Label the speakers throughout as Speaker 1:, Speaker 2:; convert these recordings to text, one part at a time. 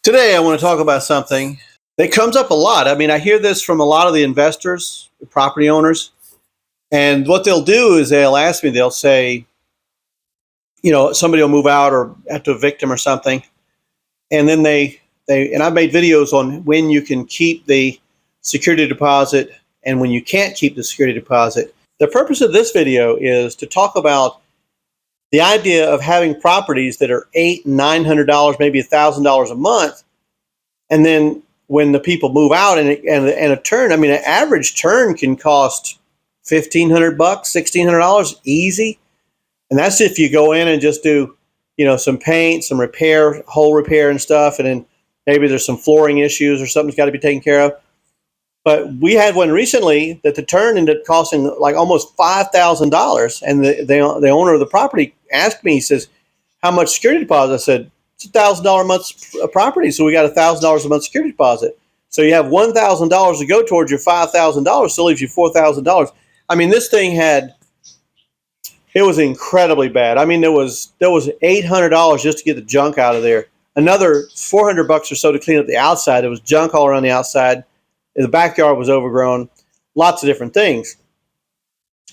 Speaker 1: Today, I want to talk about something that comes up a lot. I mean, I hear this from a lot of the investors, the property owners, and what they'll do is they'll ask me, they'll say, somebody will move out or have to evict them or something. And then and I've made videos on when you can keep the security deposit and when you can't keep the security deposit. The purpose of this video is to talk about the idea of having properties that are $800, $900, maybe $1,000 a month. And then when the people move out and a turn, I mean, an average turn can cost $1,500, $1,600 easy. And that's if you go in and just do, some paint, some repair, hole repair and stuff. And then maybe there's some flooring issues or something's got to be taken care of. But we had one recently that the turn ended up costing like almost $5,000. And the owner of the property asked me, he says, how much security deposit? I said, it's $1,000 a month property. So we got $1,000 a month security deposit. So you have $1,000 to go towards your $5,000, still leaves you $4,000. I mean, this thing it was incredibly bad. I mean, there was $800 just to get the junk out of there. Another $400 or so to clean up the outside. There was junk all around the outside. The backyard was overgrown, lots of different things.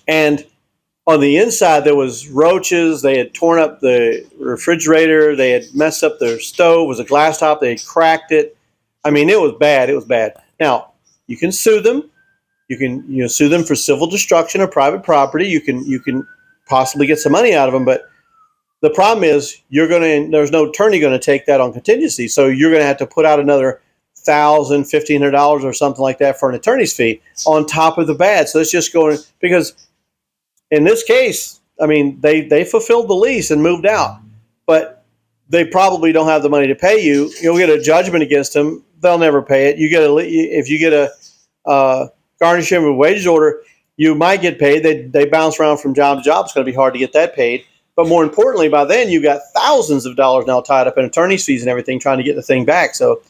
Speaker 1: And on the inside, there was roaches. They had torn up the refrigerator. They had messed up their stove. It was a glass top. They had cracked it. I mean, it was bad. It was bad. Now, you can sue them. You can sue them for civil destruction of private property. You can possibly get some money out of them. But the problem is there's no attorney going to take that on contingency. So you're going to have to put out another $1,000, $1,500 or something like that for an attorney's fee on top of the bad. So it's just going, because in this case, I mean, they fulfilled the lease and moved out, but they probably don't have the money to pay you. You'll get a judgment against them. They'll never pay it. If you get a garnishment of a wages order, you might get paid. They bounce around from job to job. It's going to be hard to get that paid. But more importantly, by then you've got thousands of dollars now tied up in attorney's fees and everything trying to get the thing back. So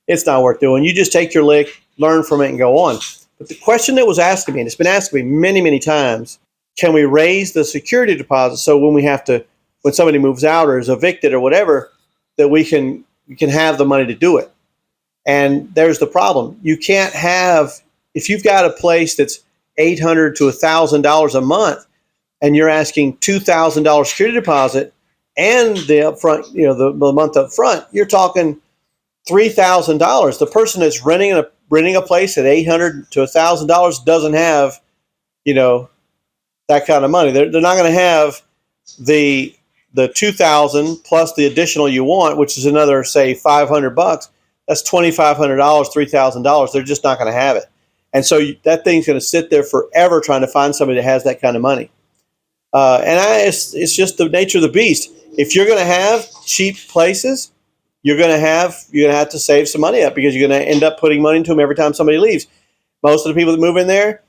Speaker 1: it's not worth doing. You just take your lick, learn from it, and go on. But the question that was asked of me, and it's been asked of me many, many times, can we raise the security deposit so when somebody moves out or is evicted or whatever, that we can have the money to do it? And there's the problem. You can't if you've got a place that's $800 to $1,000 a month and you're asking $2,000 security deposit and the upfront, the month up front, you're talking $3,000. The person that's renting a place at $800 to $1,000 doesn't have, that kind of money. They're not going to have the $2,000 plus the additional you want, which is another, say, $500. That's $2,500, $3,000. They're just not going to have it, and so that thing's going to sit there forever trying to find somebody that has that kind of money. It's just the nature of the beast. If you're going to have cheap places, you're going to have to save some money up, because you're going to end up putting money into them every time somebody leaves. Most of the people that move in there,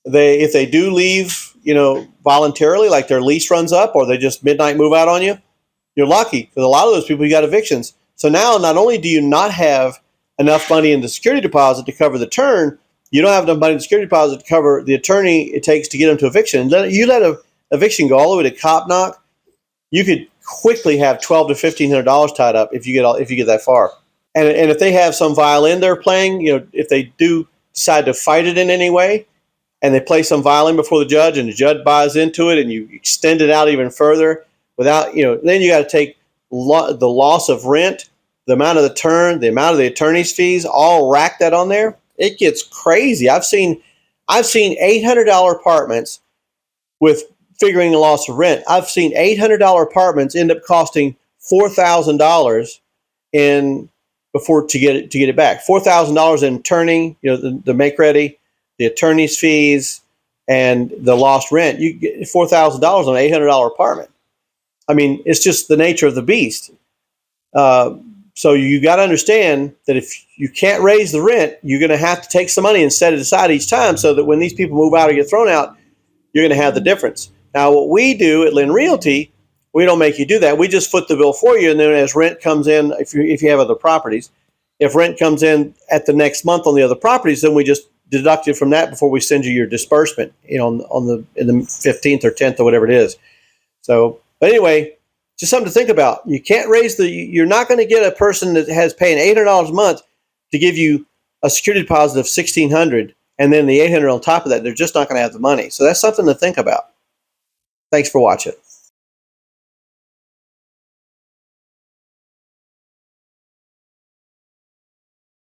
Speaker 1: if they do leave, voluntarily, like their lease runs up or they just midnight move out on you, you're lucky, because a lot of those people, you got evictions. So now not only do you not have enough money in the security deposit to cover the turn, you don't have enough money in the security deposit to cover the attorney it takes to get them to eviction. You let a eviction go all the way to cop knock, you could quickly have $1,200 to $1,500 tied up if you get that far. And if they have some violin they're playing, if they do decide to fight it in any way, and they play some violin before the judge and the judge buys into it and you extend it out even further without, then you got to take the loss of rent, the amount of the turn, the amount of the attorney's fees, all rack that on there. It gets crazy. I've seen $800 apartments with figuring the loss of rent. I've seen $800 apartments end up costing $4,000 to get it back. $4,000 in turning, the make ready, the attorney's fees, and the lost rent. You get $4,000 on an $800 apartment. I mean, it's just the nature of the beast. So you got to understand that if you can't raise the rent, you're going to have to take some money and set it aside each time, so that when these people move out or get thrown out, you're going to have the difference. Now, what we do at Lynn Realty, we don't make you do that. We just foot the bill for you, and then as rent comes in, if you have other properties, if rent comes in at the next month on the other properties, then we just deduct it from that before we send you your disbursement, in the 15th or 10th or whatever it is. So, but anyway, just something to think about. You can't you're not going to get a person that has paying $800 a month to give you a security deposit of $1,600 and then the $800 on top of that. They're just not going to have the money. So that's something to think about. Thanks for watching.